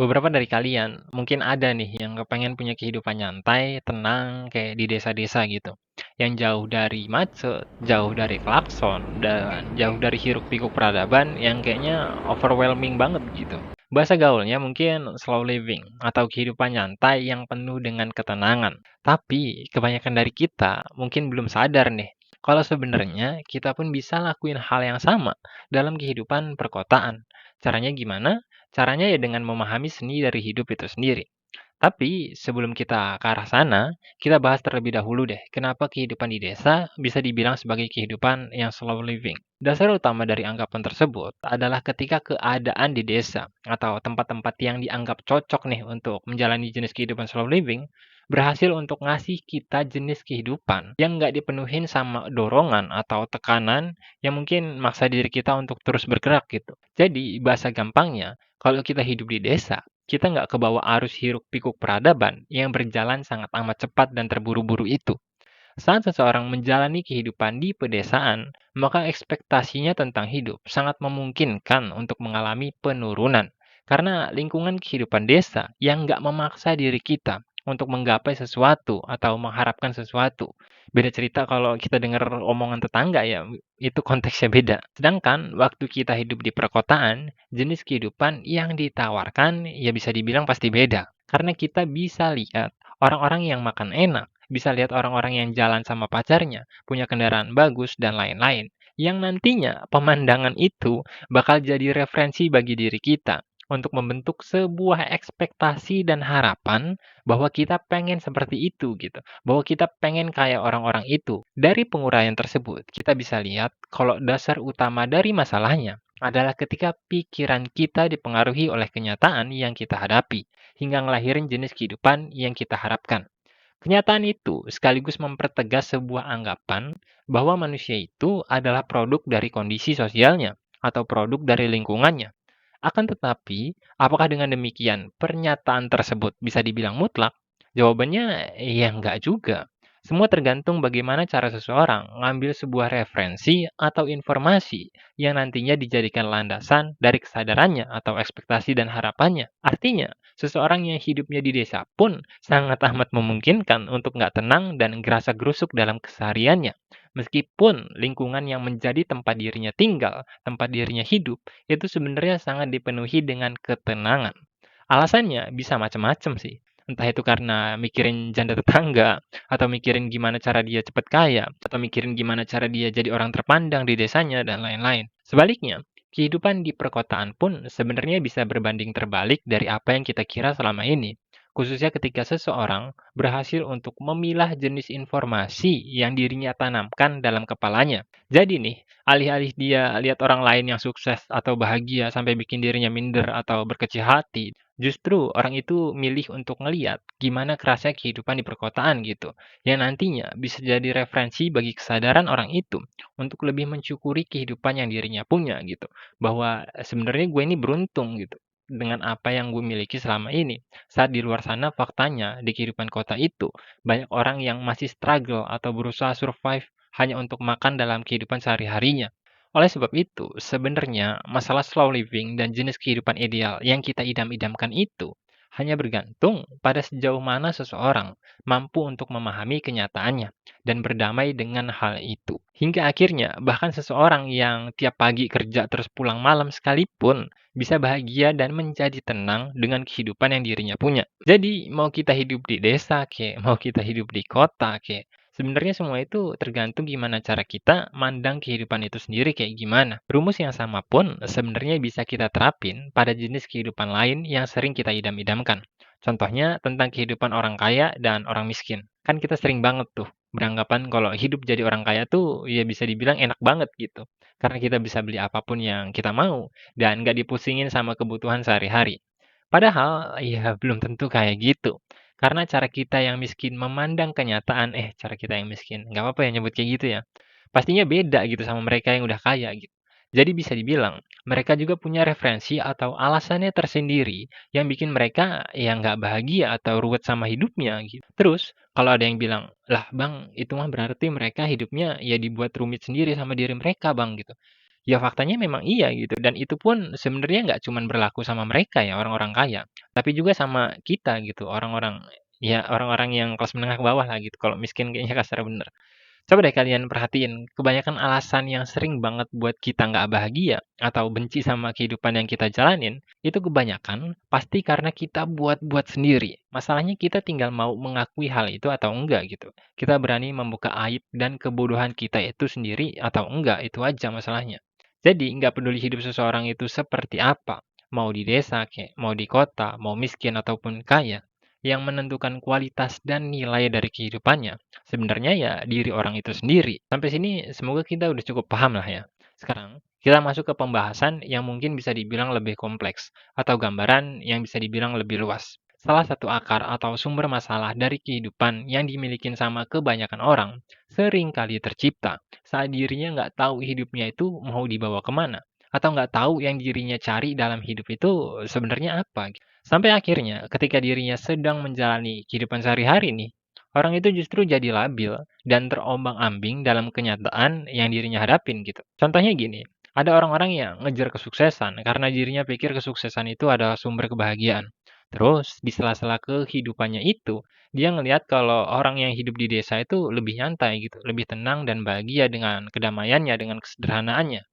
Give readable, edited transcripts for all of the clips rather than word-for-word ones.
beberapa dari kalian mungkin ada nih yang kepengen punya kehidupan nyantai, tenang, kayak di desa-desa gitu. Yang jauh dari macet, jauh dari klakson, dan jauh dari hiruk-pikuk peradaban yang kayaknya overwhelming banget gitu. Bahasa gaulnya mungkin slow living atau kehidupan nyantai yang penuh dengan ketenangan. Tapi kebanyakan dari kita mungkin belum sadar nih kalau sebenarnya kita pun bisa lakuin hal yang sama dalam kehidupan perkotaan. Caranya gimana? Caranya ya dengan memahami seni dari hidup itu sendiri. Tapi sebelum kita ke arah sana, kita bahas terlebih dahulu deh, kenapa kehidupan di desa bisa dibilang sebagai kehidupan yang slow living. Dasar utama dari anggapan tersebut adalah ketika keadaan di desa atau tempat-tempat yang dianggap cocok nih untuk menjalani jenis kehidupan slow living, berhasil untuk ngasih kita jenis kehidupan yang nggak dipenuhin sama dorongan atau tekanan yang mungkin maksa diri kita untuk terus bergerak gitu. Jadi bahasa gampangnya, kalau kita hidup di desa, kita nggak kebawa arus hiruk-pikuk peradaban yang berjalan sangat amat cepat dan terburu-buru itu. Saat seseorang menjalani kehidupan di pedesaan, maka ekspektasinya tentang hidup sangat memungkinkan untuk mengalami penurunan. Karena lingkungan kehidupan desa yang nggak memaksa diri kita untuk menggapai sesuatu atau mengharapkan sesuatu. Beda cerita kalau kita dengar omongan tetangga ya, itu konteksnya beda. Sedangkan waktu kita hidup di perkotaan, jenis kehidupan yang ditawarkan ya bisa dibilang pasti beda. Karena kita bisa lihat orang-orang yang makan enak, bisa lihat orang-orang yang jalan sama pacarnya, punya kendaraan bagus, dan lain-lain. Yang nantinya pemandangan itu bakal jadi referensi bagi diri kita untuk membentuk sebuah ekspektasi dan harapan bahwa kita pengen seperti itu gitu. Bahwa kita pengen kayak orang-orang itu. Dari penguraian tersebut, kita bisa lihat kalau dasar utama dari masalahnya adalah ketika pikiran kita dipengaruhi oleh kenyataan yang kita hadapi, hingga ngelahirin jenis kehidupan yang kita harapkan. Kenyataan itu sekaligus mempertegas sebuah anggapan bahwa manusia itu adalah produk dari kondisi sosialnya atau produk dari lingkungannya. Akan tetapi, apakah dengan demikian pernyataan tersebut bisa dibilang mutlak? Jawabannya ya enggak juga. Semua tergantung bagaimana cara seseorang mengambil sebuah referensi atau informasi yang nantinya dijadikan landasan dari kesadarannya atau ekspektasi dan harapannya. Artinya, seseorang yang hidupnya di desa pun sangat amat memungkinkan untuk nggak tenang dan gerasa gerusuk dalam kesehariannya. Meskipun lingkungan yang menjadi tempat dirinya tinggal, tempat dirinya hidup, itu sebenarnya sangat dipenuhi dengan ketenangan. Alasannya bisa macam-macam sih. Entah itu karena mikirin janda tetangga, atau mikirin gimana cara dia cepat kaya, atau mikirin gimana cara dia jadi orang terpandang di desanya, dan lain-lain. Sebaliknya, kehidupan di perkotaan pun sebenarnya bisa berbanding terbalik dari apa yang kita kira selama ini. Khususnya ketika seseorang berhasil untuk memilah jenis informasi yang dirinya tanamkan dalam kepalanya. Jadi nih, alih-alih dia lihat orang lain yang sukses atau bahagia sampai bikin dirinya minder atau berkecil hati, justru orang itu milih untuk ngeliat gimana kerasnya kehidupan di perkotaan gitu. Yang nantinya bisa jadi referensi bagi kesadaran orang itu untuk lebih mensyukuri kehidupan yang dirinya punya gitu. Bahwa sebenarnya gue ini beruntung gitu dengan apa yang gue miliki selama ini. Saat di luar sana faktanya di kehidupan kota itu banyak orang yang masih struggle atau berusaha survive hanya untuk makan dalam kehidupan sehari-harinya. Oleh sebab itu, sebenarnya masalah slow living dan jenis kehidupan ideal yang kita idam-idamkan itu hanya bergantung pada sejauh mana seseorang mampu untuk memahami kenyataannya dan berdamai dengan hal itu. Hingga akhirnya, bahkan seseorang yang tiap pagi kerja terus pulang malam sekalipun bisa bahagia dan menjadi tenang dengan kehidupan yang dirinya punya. Jadi, mau kita hidup di desa, mau kita hidup di kota, sebenarnya semua itu tergantung gimana cara kita mandang kehidupan itu sendiri kayak gimana. Rumus yang sama pun sebenarnya bisa kita terapin pada jenis kehidupan lain yang sering kita idam-idamkan. Contohnya tentang kehidupan orang kaya dan orang miskin. Kan kita sering banget tuh beranggapan kalau hidup jadi orang kaya tuh ya bisa dibilang enak banget gitu. Karena kita bisa beli apapun yang kita mau dan nggak dipusingin sama kebutuhan sehari-hari. Padahal ya belum tentu kayak gitu. Karena cara kita yang miskin memandang kenyataan, cara kita yang miskin, nggak apa-apa ya nyebut kayak gitu ya. Pastinya beda gitu sama mereka yang udah kaya gitu. Jadi bisa dibilang, mereka juga punya referensi atau alasannya tersendiri yang bikin mereka ya nggak bahagia atau ruwet sama hidupnya gitu. Terus, kalau ada yang bilang, lah bang, itu mah berarti mereka hidupnya ya dibuat rumit sendiri sama diri mereka bang gitu. Ya faktanya memang iya gitu, dan itu pun sebenarnya nggak cuman berlaku sama mereka ya, orang-orang kaya, tapi juga sama kita gitu, orang-orang ya orang-orang yang kelas menengah ke bawah lah gitu, kalau miskin kayaknya kasar bener. Coba deh kalian perhatiin, kebanyakan alasan yang sering banget buat kita nggak bahagia atau benci sama kehidupan yang kita jalanin, itu kebanyakan pasti karena kita buat-buat sendiri. Masalahnya kita tinggal mau mengakui hal itu atau enggak gitu. Kita berani membuka aib dan kebodohan kita itu sendiri atau enggak, itu aja masalahnya. Jadi nggak peduli hidup seseorang itu seperti apa, mau di desa, kayak mau di kota, mau miskin ataupun kaya, yang menentukan kualitas dan nilai dari kehidupannya sebenarnya ya diri orang itu sendiri. Sampai sini semoga kita udah cukup paham lah ya. Sekarang kita masuk ke pembahasan yang mungkin bisa dibilang lebih kompleks atau gambaran yang bisa dibilang lebih luas. Salah satu akar atau sumber masalah dari kehidupan yang dimiliki sama kebanyakan orang sering kali tercipta saat dirinya nggak tahu hidupnya itu mau dibawa kemana atau nggak tahu yang dirinya cari dalam hidup itu sebenarnya apa. Sampai akhirnya ketika dirinya sedang menjalani kehidupan sehari-hari nih, orang itu justru jadi labil dan terombang-ambing dalam kenyataan yang dirinya hadapin gitu. Contohnya gini, ada orang-orang yang ngejar kesuksesan karena dirinya pikir kesuksesan itu adalah sumber kebahagiaan. Terus di sela-sela kehidupannya itu, dia ngelihat kalau orang yang hidup di desa itu lebih nyantai gitu, lebih tenang dan bahagia dengan kedamaiannya, dengan kesederhanaannya.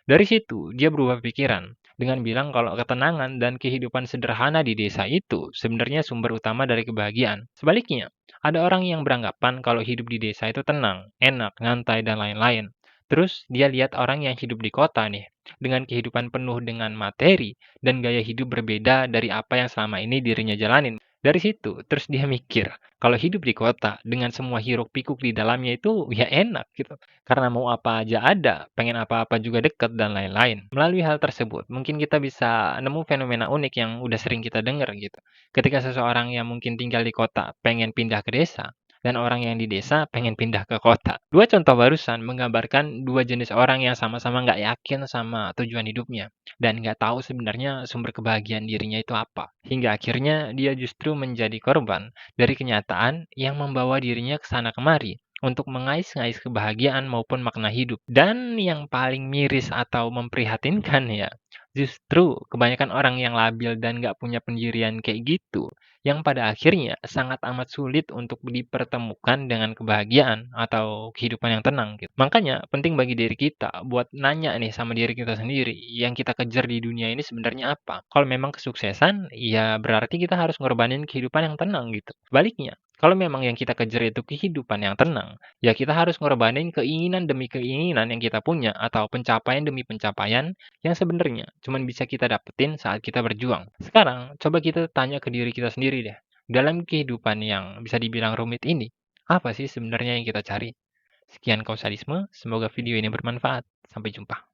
Dari situ, dia berubah pikiran dengan bilang kalau ketenangan dan kehidupan sederhana di desa itu sebenarnya sumber utama dari kebahagiaan. Sebaliknya, ada orang yang beranggapan kalau hidup di desa itu tenang, enak, nyantai, dan lain-lain. Terus dia lihat orang yang hidup di kota nih, dengan kehidupan penuh dengan materi dan gaya hidup berbeda dari apa yang selama ini dirinya jalanin. Dari situ, terus dia mikir, kalau hidup di kota dengan semua hiruk pikuk di dalamnya itu ya enak gitu. Karena mau apa aja ada, pengen apa-apa juga deket, dan lain-lain. Melalui hal tersebut, mungkin kita bisa nemu fenomena unik yang udah sering kita dengar gitu. Ketika seseorang yang mungkin tinggal di kota pengen pindah ke desa, dan orang yang di desa pengen pindah ke kota. Dua contoh barusan menggambarkan dua jenis orang yang sama-sama nggak yakin sama tujuan hidupnya, dan nggak tahu sebenarnya sumber kebahagiaan dirinya itu apa. Hingga akhirnya dia justru menjadi korban dari kenyataan yang membawa dirinya ke sana kemari untuk mengais-ngais kebahagiaan maupun makna hidup. Dan yang paling miris atau memprihatinkan ya, justru kebanyakan orang yang labil dan nggak punya pendirian kayak gitu, yang pada akhirnya sangat amat sulit untuk dipertemukan dengan kebahagiaan atau kehidupan yang tenang gitu. Makanya penting bagi diri kita buat nanya nih sama diri kita sendiri, yang kita kejar di dunia ini sebenarnya apa? Kalau memang kesuksesan, ya berarti kita harus ngorbanin kehidupan yang tenang gitu. Sebaliknya, kalau memang yang kita kejar itu kehidupan yang tenang, ya kita harus ngorbanin keinginan demi keinginan yang kita punya atau pencapaian demi pencapaian yang sebenarnya cuma bisa kita dapetin saat kita berjuang. Sekarang, coba kita tanya ke diri kita sendiri deh. Dalam kehidupan yang bisa dibilang rumit ini, apa sih sebenarnya yang kita cari? Sekian kausalisme, semoga video ini bermanfaat. Sampai jumpa.